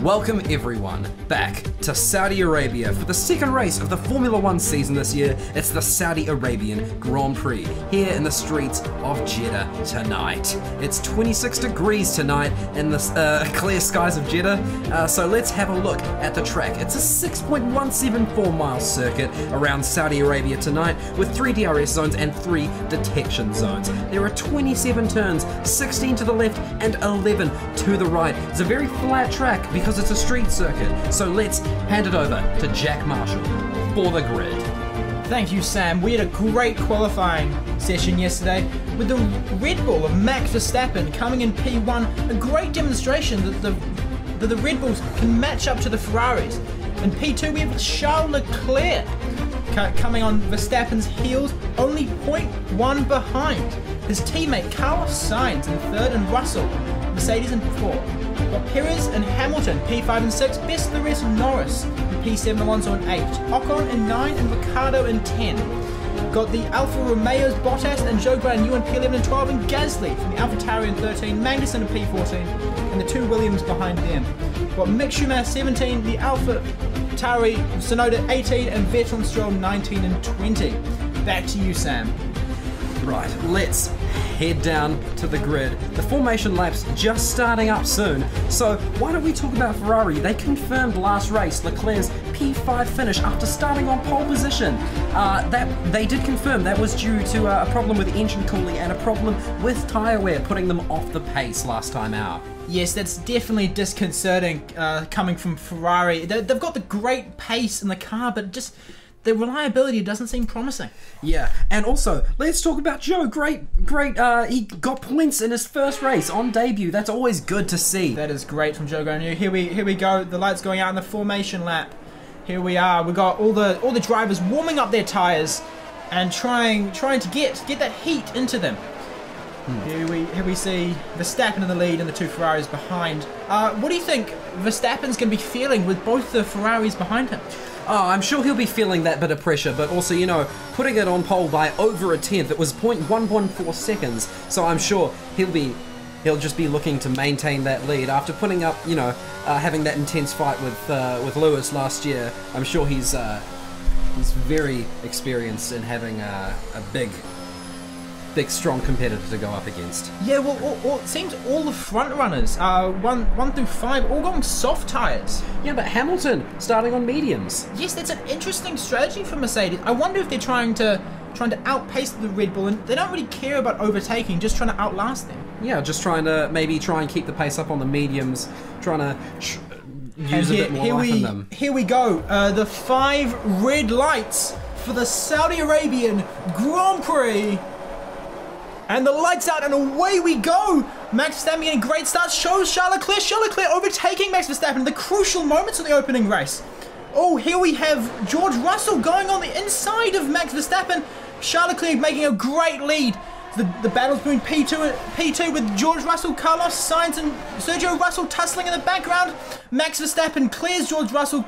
Welcome everyone back to Saudi Arabia for the second race of the Formula One season this year. It's the Saudi Arabian Grand Prix here in the streets of Jeddah tonight. It's 26 degrees tonight in the clear skies of Jeddah, so let's have a look at the track. It's a 6.174 mile circuit around Saudi Arabia tonight with 3 DRS zones and 3 detection zones. There are 27 turns, 16 to the left and 11 to the right. It's a very flat track because it's a street circuit, so let's hand it over to Jack Marshall for the grid. Thank you, Sam. We had a great qualifying session yesterday with the Red Bull of Max Verstappen coming in P1, a great demonstration that the Red Bulls can match up to the Ferraris. In P2 we have Charles Leclerc coming on Verstappen's heels, only 0.1 behind. His teammate Carlos Sainz in third and Russell, Mercedes in fourth. Got Perez and Hamilton, P5 and 6, best of the rest Norris, in P7, Alonso in 8, Ocon in 9 and Ricciardo in 10. Got the Alfa Romeos, Bottas and Joe Guanyu in P11 and 12, and Gasly from the AlphaTauri in 13, Magnussen in P14, and the 2 Williams behind them. Got Mick Schumacher 17, the AlphaTauri Tsunoda 18, and Vettel and Stroll 19 and 20. Back to you, Sam. Right, let's head down to the grid. The formation lap's just starting up soon, so why don't we talk about Ferrari? They confirmed last race Leclerc's P5 finish after starting on pole position. They did confirm that was due to a problem with engine cooling and a problem with tyre wear, putting them off the pace last time out. Yes, that's definitely disconcerting coming from Ferrari. They've got the great pace in the car, but just the reliability doesn't seem promising. Yeah, and also, let's talk about Joe. Great, he got points in his first race on debut. That's always good to see. That is great from Joe Guanyu. Here we go, the lights going out in the formation lap. Here we are, we got all the drivers warming up their tyres and trying to get that heat into them. Here we see Verstappen in the lead and the 2 Ferraris behind. What do you think Verstappen's going to be feeling with both the Ferraris behind him? Oh, I'm sure he'll be feeling that bit of pressure, but also, you know, putting it on pole by over a tenth, it was 0.114 seconds, so I'm sure he'll just be looking to maintain that lead after putting up, you know, having that intense fight with Lewis last year. I'm sure he's very experienced in having a big strong competitor to go up against. Yeah, well, it seems all the front runners, 1 through 5, all going soft tyres. Yeah, but Hamilton starting on mediums. Yes, that's an interesting strategy for Mercedes. I wonder if they're trying to outpace the Red Bull, and they don't really care about overtaking, just trying to outlast them. Yeah, just trying to keep the pace up on the mediums, trying to use a bit more life in them. Here we go, the 5 red lights for the Saudi Arabian Grand Prix. And the lights out and away we go! Max Verstappen getting a great start, shows Charles Leclerc overtaking Max Verstappen in the crucial moments of the opening race. Oh, here we have George Russell going on the inside of Max Verstappen. Charles Leclerc making a great lead. The battles between P2 with George Russell, Carlos Sainz and Sergio Russell tussling in the background. Max Verstappen clears George Russell,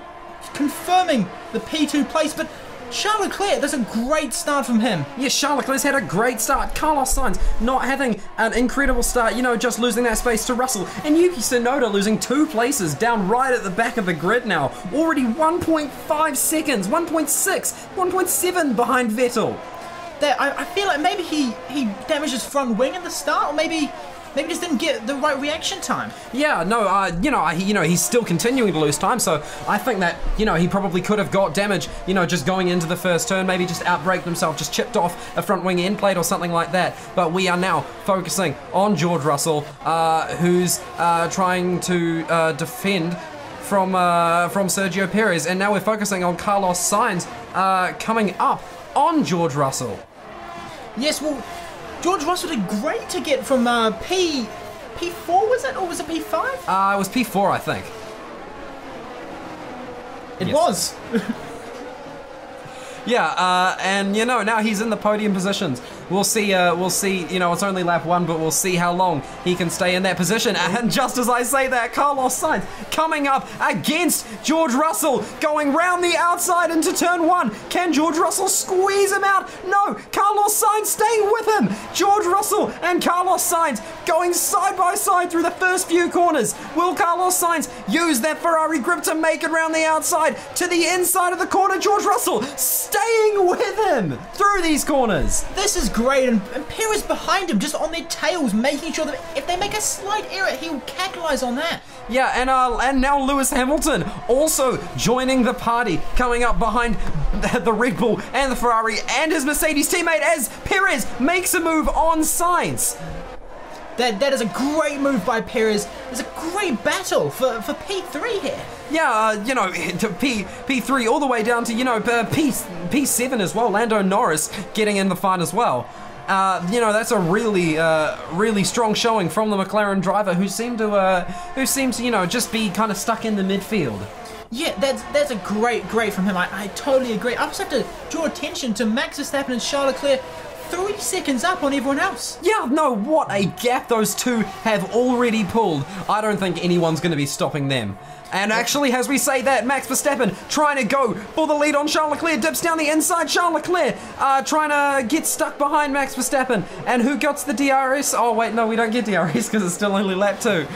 confirming the P2 place, but Charles Leclerc, that's a great start from him. Yes, Charles Leclerc's had a great start. Carlos Sainz not having an incredible start, you know, just losing that space to Russell. And Yuki Tsunoda losing 2 places down right at the back of the grid now. Already 1.5 seconds, 1.6, 1.7 behind Vettel. I feel like maybe he damaged his front wing at the start, or maybe just didn't get the right reaction time. Yeah, no, he's still continuing to lose time, so I think that, you know, he probably could have got damage, you know, just going into the first turn, maybe just outbraked himself, just chipped off a front wing end plate or something like that. But we are now focusing on George Russell, who's trying to defend from Sergio Perez, and now we're focusing on Carlos Sainz coming up on George Russell. Yes, well, George Russell did great to get from P4, was it? Or was it P5? It was P4, I think. It was. Yeah, and you know, now he's in the podium positions. We'll see, you know, it's only lap 1, but we'll see how long he can stay in that position. And just as I say that, Carlos Sainz coming up against George Russell, going round the outside into turn 1. Can George Russell squeeze him out? No, Carlos Sainz staying with him. George Russell and Carlos Sainz going side by side through the first few corners. Will Carlos Sainz use that Ferrari grip to make it round the outside to the inside of the corner? George Russell staying with him through these corners. This is great, and Perez behind him, just on their tails, making sure that if they make a slight error, he'll capitalize on that. Yeah, and now Lewis Hamilton also joining the party, coming up behind the Red Bull and the Ferrari and his Mercedes teammate as Perez makes a move on Sainz. That is a great move by Perez. It's a great battle for P3 here. Yeah, you know, to P3 all the way down to, you know, P7 as well. Lando Norris getting in the fight as well. You know, that's a really strong showing from the McLaren driver who seemed to, you know, just be kind of stuck in the midfield. Yeah, that's a great from him. I totally agree. I just have to draw attention to Max Verstappen and Charles Leclerc 3 seconds up on everyone else. Yeah, no, what a gap those two have already pulled. I don't think anyone's going to be stopping them. And actually, as we say that, Max Verstappen trying to go for the lead on Charles Leclerc, dips down the inside. Charles Leclerc trying to get stuck behind Max Verstappen. And who gets the DRS? Oh, wait, no, we don't get DRS because it's still only lap 2.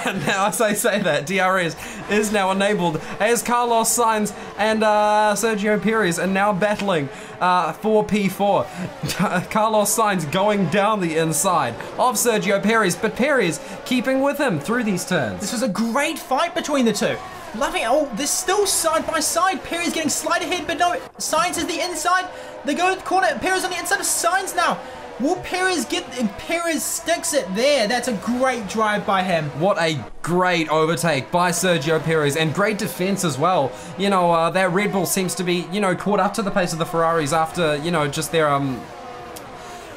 And now, as I say that, DRS is now enabled as Carlos Sainz and Sergio Perez are now battling for P4. Carlos Sainz going down the inside of Sergio Perez, but Perez keeping with him through these turns. This was a great fight between the two. Loving it. Oh, they're still side by side. Perez getting slight ahead, but no, Sainz is the inside. They go to the corner. Perez on the inside of Sainz now. Will Perez get... Perez sticks it there. That's a great drive by him. What a great overtake by Sergio Perez, and great defense as well. You know, that Red Bull seems to be, you know, caught up to the pace of the Ferraris after, you know, just their,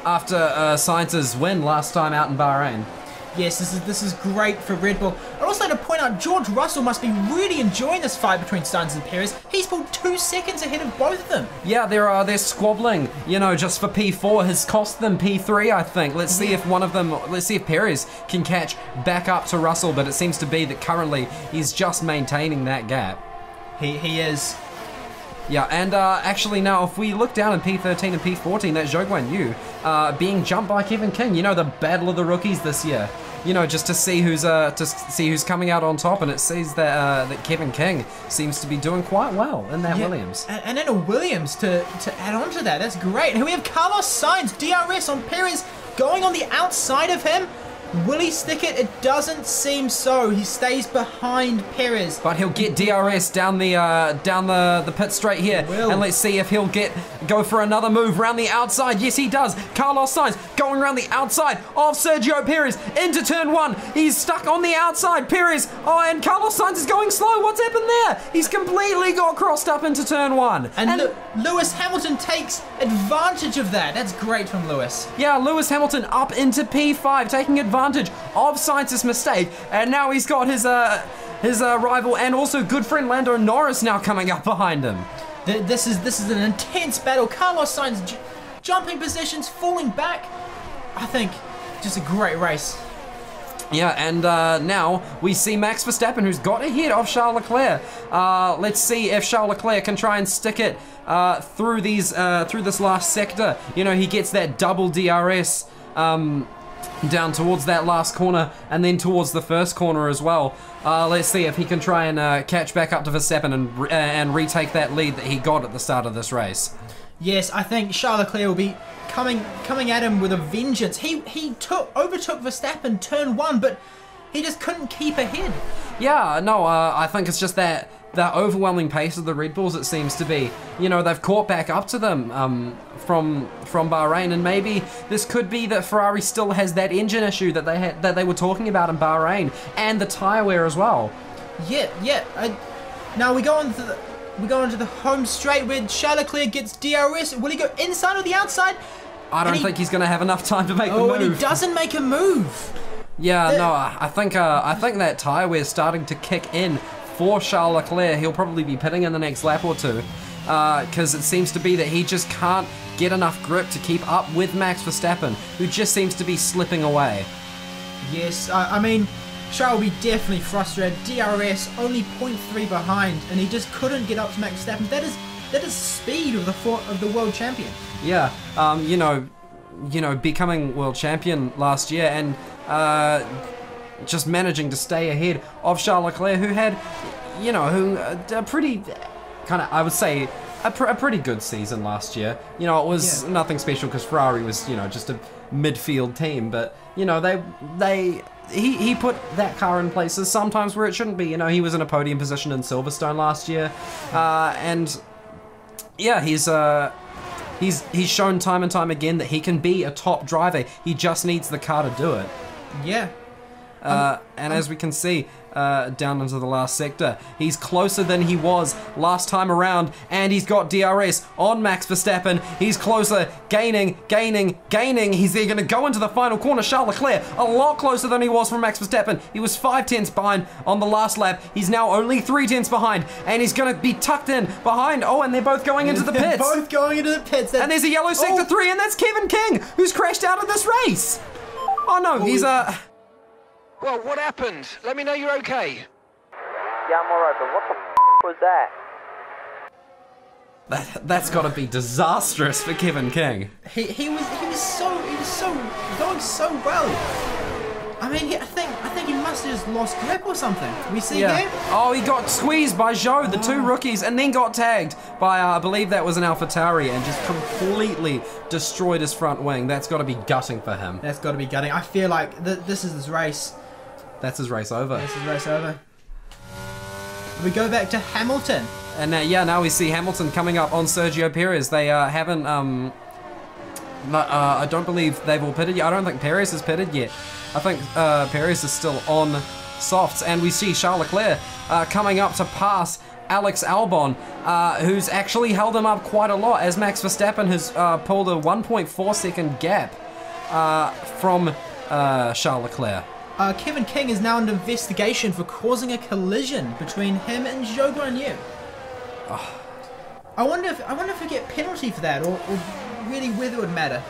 after Sainz's win last time out in Bahrain. Yes, this is great for Red Bull. I'd also like to point out George Russell must be really enjoying this fight between Sainz and Perez. He's pulled 2 seconds ahead of both of them. Yeah, they're squabbling. You know, just for P4 has cost them P3, I think. Let's see if let's see if Perez can catch back up to Russell, but it seems to be that currently he's just maintaining that gap. He is. Yeah, and actually now, if we look down in P13 and P14, that Zhou Guan Yu being jumped by Kevin King. You know, the battle of the rookies this year. You know, just to see who's coming out on top, and it says that that Kevin King seems to be doing quite well in that Williams. And in a Williams to add on to that, that's great. And we have Carlos Sainz, DRS on Perez, going on the outside of him. Will he stick it? It doesn't seem so. He stays behind Perez. But he'll get DRS down the pit straight here. And let's see if he'll go for another move round the outside. Yes, he does. Carlos Sainz going around the outside of Sergio Perez into turn 1. He's stuck on the outside. Perez. Oh, and Carlos Sainz is going slow. What's happened there? He's completely got crossed up into turn 1. And Lewis Hamilton takes advantage of that. That's great from Lewis. Yeah, Lewis Hamilton up into P5, taking advantage of Sainz's mistake, and now he's got his rival and also good friend Lando Norris now coming up behind him. This is an intense battle. Carlos Sainz jumping positions, falling back. I think just a great race. Yeah, and now we see Max Verstappen, who's got ahead of Charles Leclerc. Let's see if Charles Leclerc can try and stick it through this last sector. You know, he gets that double DRS down towards that last corner and then towards the first corner as well. Let's see if he can try and catch back up to Verstappen and retake that lead that he got at the start of this race. Yes, I think Charles Leclerc will be coming at him with a vengeance. He overtook Verstappen turn 1, but he just couldn't keep ahead. Yeah, no, I think it's just that the overwhelming pace of the Red Bulls, it seems to be. You know, they've caught back up to them from Bahrain, and maybe this could be that Ferrari still has that engine issue that they were talking about in Bahrain, and the tyre wear as well. Yeah. Now we go into the home straight where Charles Leclerc gets DRS. Will he go inside or the outside? I don't think he's going to have enough time to make the move. Oh, and he doesn't make a move. Yeah, no, I think that tyre wear is starting to kick in for Charles Leclerc. He'll probably be pitting in the next lap or two. because it seems to be that he just can't get enough grip to keep up with Max Verstappen, who just seems to be slipping away. Yes, I mean, Charles will be definitely frustrated. DRS only 0.3 behind, and he just couldn't get up to Max Verstappen. That is speed of the world champion. Yeah, you know, becoming world champion last year and just managing to stay ahead of Charles Leclerc, who had, you know, a pretty kind of, I would say, a pretty good season last year. You know, it was nothing special because Ferrari was, you know, just a midfield team, but you know, he put that car in places sometimes where it shouldn't be. You know, he was in a podium position in Silverstone last year, and yeah, he's shown time and time again that he can be a top driver. He just needs the car to do it. Yeah. And as we can see, down into the last sector, he's closer than he was last time around, and he's got DRS on Max Verstappen. He's closer, gaining. He's going to go into the final corner. Charles Leclerc, a lot closer than he was from Max Verstappen. He was 5 tenths behind on the last lap. He's now only 3 tenths behind, and he's going to be tucked in behind. Oh, and they're both going into the pits. Both going into the pits. And there's a yellow sector 3, and that's Kevin King, who's crashed out of this race. Oh no, he's Well, what happened? Let me know you're okay. Yeah, I'm alright, but what the was that? That's got to be disastrous for Kevin King. He was going so well. I mean, I think he must have just lost grip or something. We see again. Oh, he got squeezed by Zhou, the 2 rookies, and then got tagged by I believe that was an AlphaTauri, and just completely destroyed his front wing. That's got to be gutting for him. That's got to be gutting. I feel like this is his race. That's his race over. That's his race over. We go back to Hamilton. And now we see Hamilton coming up on Sergio Perez. They haven't, I don't believe they've all pitted yet. I don't think Perez has pitted yet. I think Perez is still on softs. And we see Charles Leclerc coming up to pass Alex Albon, who's actually held him up quite a lot, as Max Verstappen has pulled a 1.4 second gap from Charles Leclerc. Kevin King is now under investigation for causing a collision between him and Zhou Guanyu. Oh. I wonder if we get penalty for that, or really whether it would matter.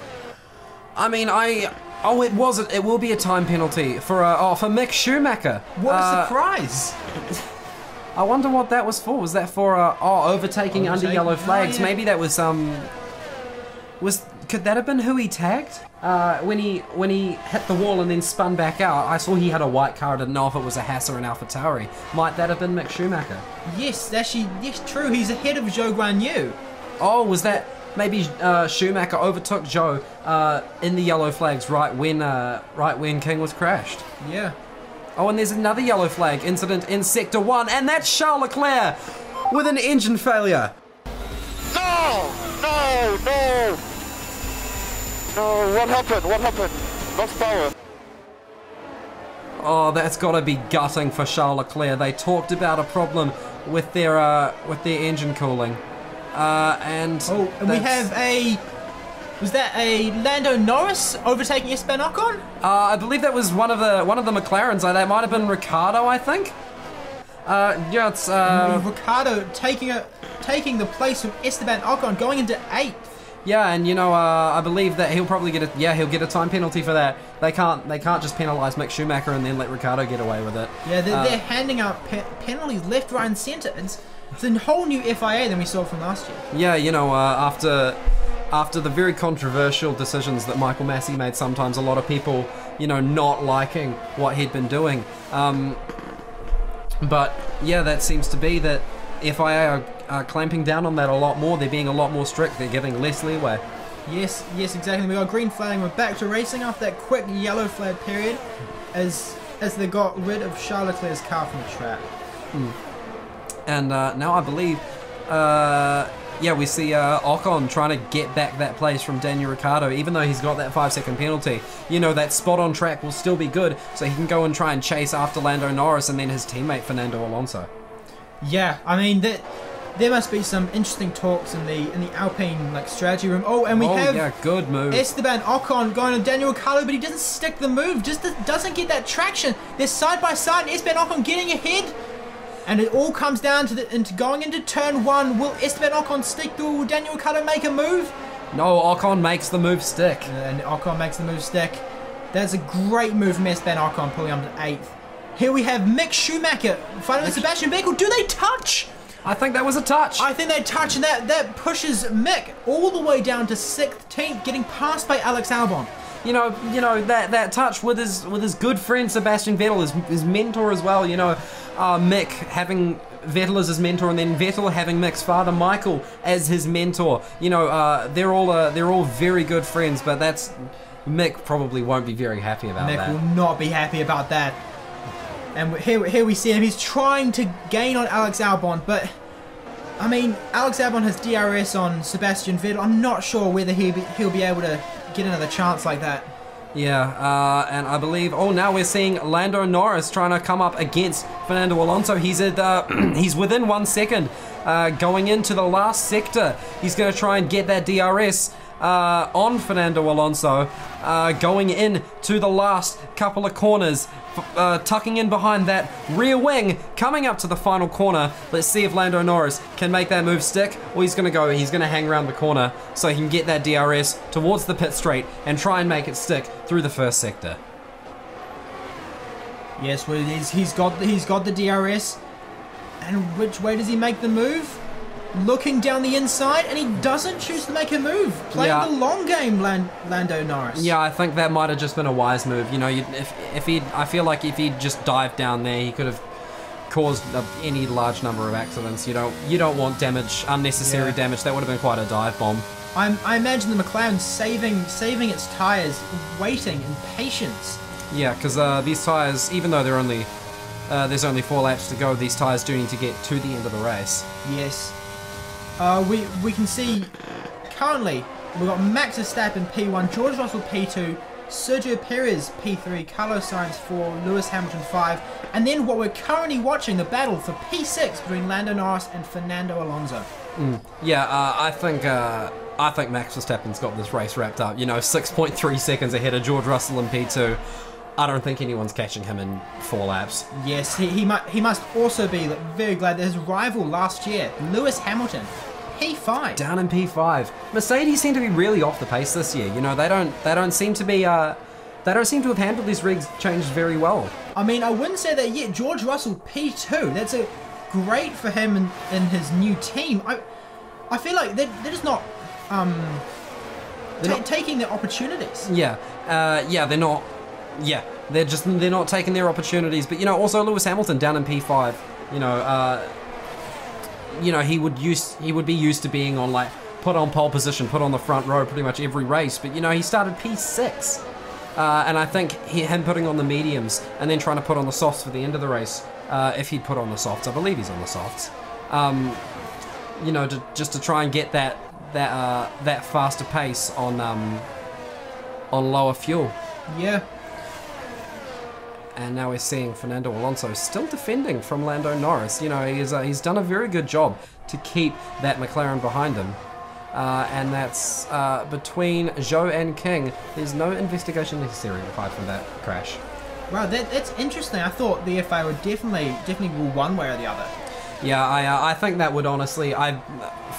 I mean, it will be a time penalty for Mick Schumacher. What a surprise! I wonder what that was for. Was that for overtaking under yellow flags? Oh, yeah. Maybe that was could that have been who he tagged? When he hit the wall and then spun back out, I saw he had a white car. I didn't know if it was a Haas or an AlphaTauri. Might that have been Mick Schumacher? Yes, yes, true. He's ahead of Zhou Guanyu. Oh, was that maybe Schumacher overtook Zhou in the yellow flags right when King was crashed? Yeah. Oh, and there's another yellow flag incident in Sector 1, and that's Charles Leclerc with an engine failure. No, what happened? Lost power. Oh, that's got to be gutting for Charles Leclerc. They talked about a problem with their engine cooling, and we have was that a Lando Norris overtaking Esteban Ocon? I believe that was one of the McLarens. That might have been Ricardo, I think. It's Ricardo taking the place of Esteban Ocon, going into 8th. Yeah, and I believe that he'll probably get he'll get a time penalty for that. They can't just penalise Mick Schumacher and then let Ricardo get away with it. Yeah, they're handing out penalties left, right, and centre. It's a whole new FIA than we saw from last year. Yeah, after the very controversial decisions that Michael Massey made, sometimes a lot of people, not liking what he'd been doing. But yeah, that seems to be that FIA are clamping down on that a lot more. They're being a lot more strict. They're giving less leeway. Yes, exactly. We got green flag. We're back to racing after that quick yellow flag period, as they got rid of Charles Leclerc's car from the track. And now I believe, we see Ocon trying to get back that place from Daniel Ricciardo, even though he's got that 5-second penalty. That spot on track will still be good, so he can go and try and chase after Lando Norris and then his teammate Fernando Alonso. Yeah, I mean there must be some interesting talks in the Alpine strategy room. Oh, and we have good move. Esteban Ocon going to Daniel Ricciardo, but he doesn't stick the move. Just doesn't get that traction. They're side by side. And Esteban Ocon getting ahead. And it all comes down to into going into turn 1. Will Esteban Ocon stick? Will Daniel Ricciardo make a move? No, Ocon makes the move stick. And Ocon makes the move stick. That's a great move from Esteban Ocon, pulling up to 8th. Here we have Mick Schumacher fighting with Sebastian Vettel. Do they touch? I think that was a touch. I think they touch, and that pushes Mick all the way down to 16th, getting passed by Alex Albon. You know that touch with his good friend Sebastian Vettel, his mentor as well. You know, Mick having Vettel as his mentor, and then Vettel having Mick's father Michael as his mentor. You know, they're all very good friends, but Mick probably won't be very happy about that. Mick will not be happy about that. And here we see him. He's trying to gain on Alex Albon, but I mean, Alex Albon has DRS on Sebastian Vettel. I'm not sure whether he'll be able to get another chance like that. Yeah, and I believe. Oh, now we're seeing Lando Norris trying to come up against Fernando Alonso. He's at he's within 1 second, going into the last sector. He's going to try and get that DRS on Fernando Alonso, going in to the last couple of corners, tucking in behind that rear wing, coming up to the final corner. Let's see if Lando Norris can make that move stick, or he's going to hang around the corner so he can get that DRS towards the pit straight and try and make it stick through the first sector. Yes, well, he's got the DRS, and which way does he make the move? Looking down the inside, and he doesn't choose to make a move. Playing the long game, Lando Norris. Yeah, I think that might have just been a wise move. You know, I feel like if he'd just dived down there, he could have caused any large number of accidents. You don't want damage, unnecessary damage. That would have been quite a dive bomb. I imagine the McLaren saving its tires, waiting in patience. Yeah, because these tires, even though there's only 4 laps to go, these tires do need to get to the end of the race. Yes. We can see currently we've got Max Verstappen P1, George Russell P2, Sergio Perez P3, Carlos Sainz 4, Lewis Hamilton 5, and then what we're currently watching, the battle for P6 between Lando Norris and Fernando Alonso. Yeah, I think Max Verstappen's got this race wrapped up. You know, 6.3 seconds ahead of George Russell in P2. I don't think anyone's catching him in 4 laps. Yes, he must also be very glad that his rival last year, Lewis Hamilton, P5. Down in P5. Mercedes seem to be really off the pace this year. You know, they don't seem to have handled these rigs changes very well. I mean, I wouldn't say that yet. George Russell P2. That's great for him in his new team. I feel like they're just not taking their opportunities. Yeah, they're not. Yeah, they're not taking their opportunities. But you know, also Lewis Hamilton down in P5. You know, he would be used to being on, like, put on pole position, put on the front row pretty much every race. But you know, he started P6, and I think him putting on the mediums and then trying to put on the softs for the end of the race. If he'd put on the softs, I believe he's on the softs. You know, just to try and get that faster pace on lower fuel. Yeah. And now we're seeing Fernando Alonso still defending from Lando Norris. You know, he's done a very good job to keep that McLaren behind him. And that's between Zhou and King. There's no investigation necessary aside from that crash. Wow, that's interesting. I thought the FIA would definitely rule one way or the other. Yeah, I think that would honestly,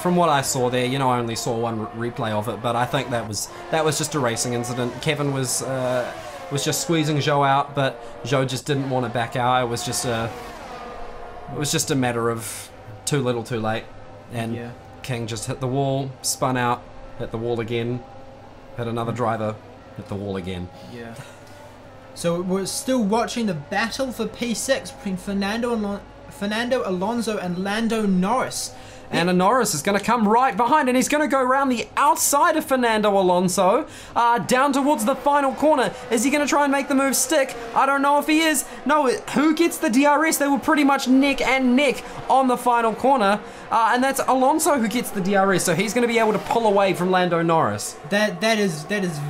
from what I saw there, you know, I only saw one replay of it, but I think that was just a racing incident. Kevin was just squeezing Zhou out, but Zhou just didn't want to back out. It was just a matter of too little, too late, and King just hit the wall, spun out, hit the wall again, hit another driver, hit the wall again. Yeah. So we're still watching the battle for P6 between Fernando Alonso and Lando Norris. And Norris is going to come right behind, and he's going to go around the outside of Fernando Alonso, down towards the final corner. Is he going to try and make the move stick? I don't know if he is. No, who gets the DRS? They were pretty much neck and neck on the final corner, and that's Alonso who gets the DRS, so he's going to be able to pull away from Lando Norris. That is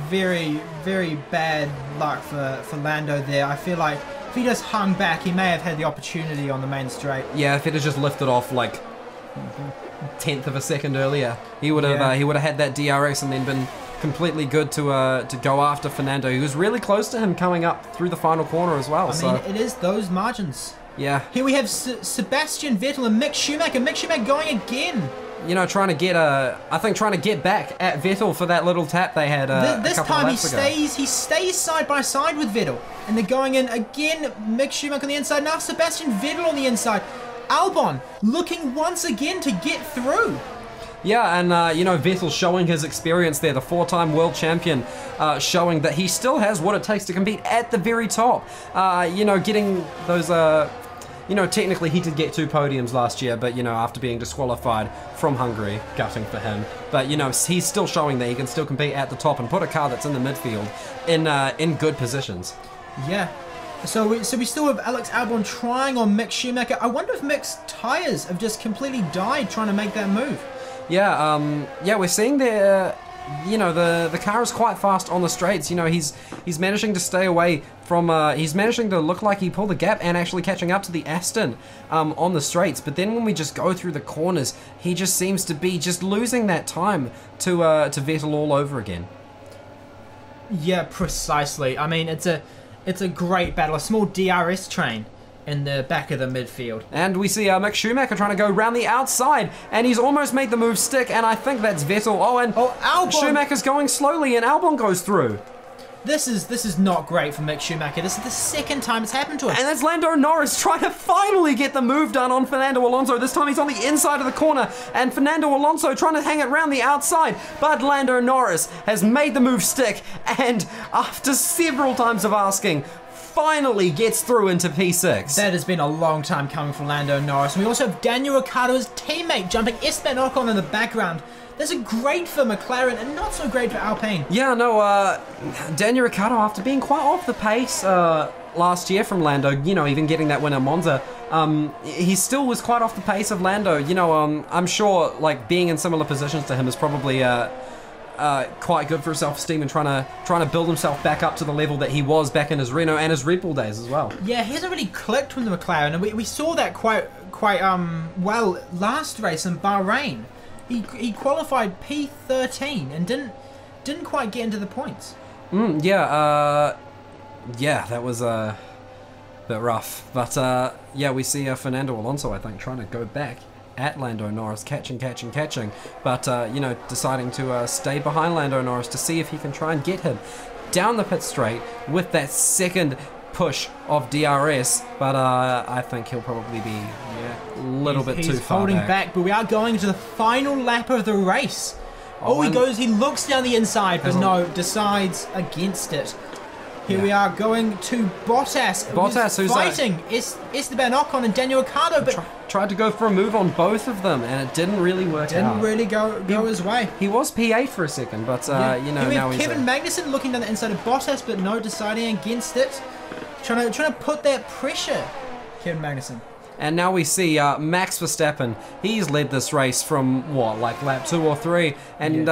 very, very bad luck for Lando there. I feel like if he just hung back, he may have had the opportunity on the main straight. Yeah, if it had just lifted off like 1/10 of a second earlier, he would have had that DRS and then been completely good to go after Fernando. He was really close to him coming up through the final corner as well. I mean, it is those margins. Yeah. Here we have Sebastian Vettel and Mick Schumacher. Mick Schumacher going again. You know, trying to get back at Vettel for that little tap they had This a couple time of laps ago. he stays side by side with Vettel. And they're going in again. Mick Schumacher on the inside. Now Sebastian Vettel on the inside. Albon looking once again to get through. Yeah, and you know, Vettel showing his experience there, the 4-time world champion, showing that he still has what it takes to compete at the very top. You know, getting those, you know, technically he did get 2 podiums last year, but, you know, after being disqualified from Hungary, gutting for him. But, you know, he's still showing that he can still compete at the top and put a car that's in the midfield in good positions. Yeah. So we still have Alex Albon trying on Mick Schumacher. I wonder if Mick's tyres have just completely died trying to make that move. Yeah, yeah, we're seeing the, you know, the car is quite fast on the straights. You know, he's managing to stay away from, he's managing to look like he pulled the gap and actually catching up to the Aston on the straights. But then when we just go through the corners, he just seems to be just losing that time to Vettel all over again. Yeah, precisely. I mean, it's a great battle, a small DRS train in the back of the midfield. And we see Mick Schumacher trying to go round the outside, and he's almost made the move stick, and I think that's Vettel. Oh, and Albon. Schumacher's going slowly, and Albon goes through. This is not great for Mick Schumacher. This is the second time it's happened to him. And that's Lando Norris trying to finally get the move done on Fernando Alonso. This time he's on the inside of the corner, and Fernando Alonso trying to hang it round the outside. But Lando Norris has made the move stick, and after several times of asking, finally gets through into P6. That has been a long time coming for Lando Norris. And we also have Daniel Ricciardo, his teammate, jumping Esteban Ocon in the background. That's a great for McLaren and not so great for Alpine. Yeah, no, Daniel Ricciardo, after being quite off the pace last year from Lando, you know, even getting that win at Monza, he still was quite off the pace of Lando. You know, I'm sure, like, being in similar positions to him is probably quite good for his self-esteem and trying to build himself back up to the level that he was back in his Renault and his Red Bull days as well. Yeah, he hasn't really clicked with the McLaren, and we saw that quite well last race in Bahrain. He qualified P13 and didn't quite get into the points. Yeah, that was a bit rough. But yeah, we see Fernando Alonso, I think, trying to go back at Lando Norris, catching, but you know, deciding to stay behind Lando Norris to see if he can try and get him down the pit straight with that second push of DRS, but I think he'll probably be a little bit too far back. He's holding back, but we are going to the final lap of the race. Oh, he looks down the inside, but no, decides against it. Here we are going to Bottas. Who's fighting Esteban Ocon and Daniel Ricciardo, but tried to go for a move on both of them, and it didn't really work out. Didn't really go his way. He was P8 for a second, but you know, now he's Kevin Magnussen looking down the inside of Bottas, but no, deciding against it. Trying to put that pressure, Kevin Magnussen. And now we see Max Verstappen. He's led this race from what, like lap 2 or 3, and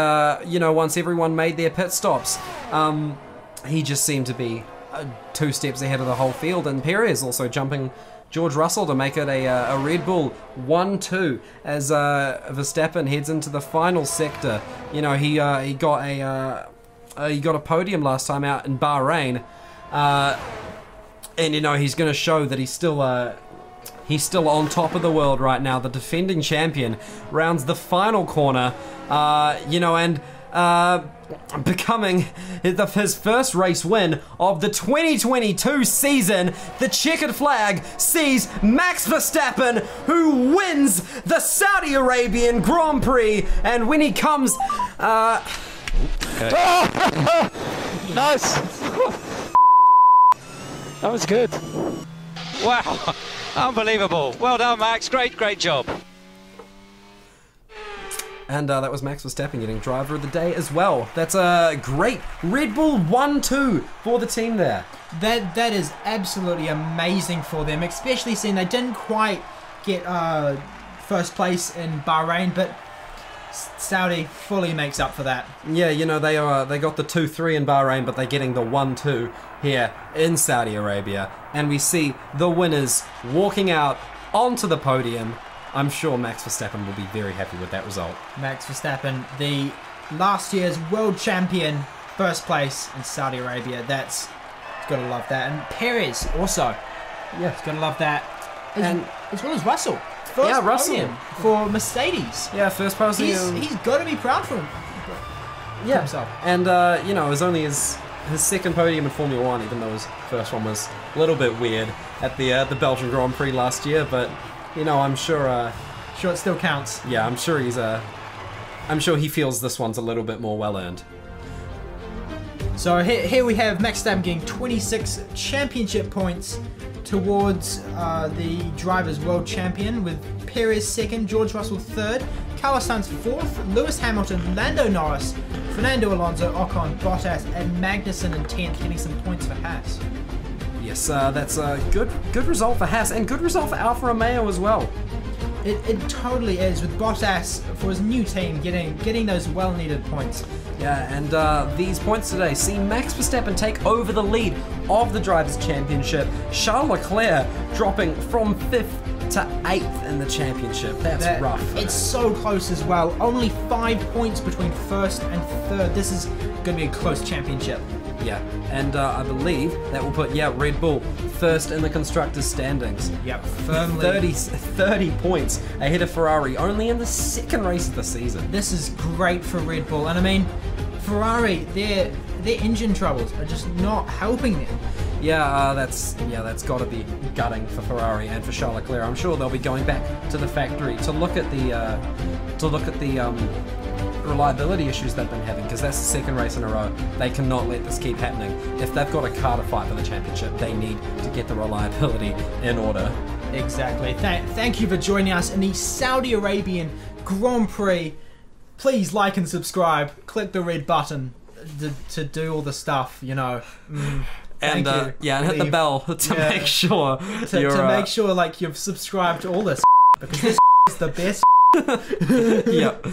you know, once everyone made their pit stops, he just seemed to be 2 steps ahead of the whole field, and Perez also jumping George Russell to make it a Red Bull 1-2 as Verstappen heads into the final sector. You know, he got a podium last time out in Bahrain, and you know, he's going to show that he's still on top of the world right now. The defending champion rounds the final corner, you know, and becoming his first race win of the 2022 season. The checkered flag sees Max Verstappen, who wins the Saudi Arabian Grand Prix, and when he comes Nice. That was good. Wow, unbelievable. Well done, Max. Great job. And that was Max Verstappen getting driver of the day as well. That's a great Red Bull 1-2 for the team there. That is absolutely amazing for them, especially seeing they didn't quite get first place in Bahrain, but Saudi fully makes up for that. Yeah, you know, they got the 2-3 in Bahrain, but they're getting the 1-2 here in Saudi Arabia. And we see the winners walking out onto the podium. I'm sure Max Verstappen will be very happy with that result. Max Verstappen, the last year's world champion, first place in Saudi Arabia. Gotta love that. And Perez also. Yeah, gotta love that. as well as Russell. First podium for Mercedes. Yeah, first podium. He's got to be proud for him. Yeah, himself. And you know, it was only his second podium in Formula One, even though his first one was a little bit weird at the Belgian Grand Prix last year. But you know, I'm sure. Sure, it still counts. Yeah, I'm sure I'm sure he feels this one's a little bit more well earned. So here we have Max Verstappen getting 26 championship points towards the Drivers' World Champion, with Perez second, George Russell third, Carlos Sainz fourth, Lewis Hamilton, Lando Norris, Fernando Alonso, Ocon, Bottas, and Magnussen in 10th, getting some points for Haas. Yes, that's a good result for Haas, and good result for Alfa Romeo as well. It totally is, with Bottas for his new team getting those well-needed points. Yeah, and these points today see Max Verstappen take over the lead of the Drivers' Championship. Charles Leclerc dropping from 5th to 8th in the championship. That's rough. It's so close as well. Only 5 points between first and third. This is going to be a close championship. Yeah, and I believe that will put, Red Bull first in the constructors' standings. Yep, firmly. 30 points ahead of Ferrari, only in the second race of the season. This is great for Red Bull, and I mean, Ferrari, their engine troubles are just not helping them. Yeah, that's got to be gutting for Ferrari and for Charles Leclerc. I'm sure they'll be going back to the factory to look at the reliability issues they've been having, because that's the second race in a row. They cannot let this keep happening. If they've got a car to fight for the championship, they need to get the reliability in order. Exactly. Thank you for joining us in the Saudi Arabian Grand Prix. Please like and subscribe. Click the red button to do all the stuff, you know. And and hit the bell to make sure to make sure like you've subscribed to all this, because this is the best. Yep.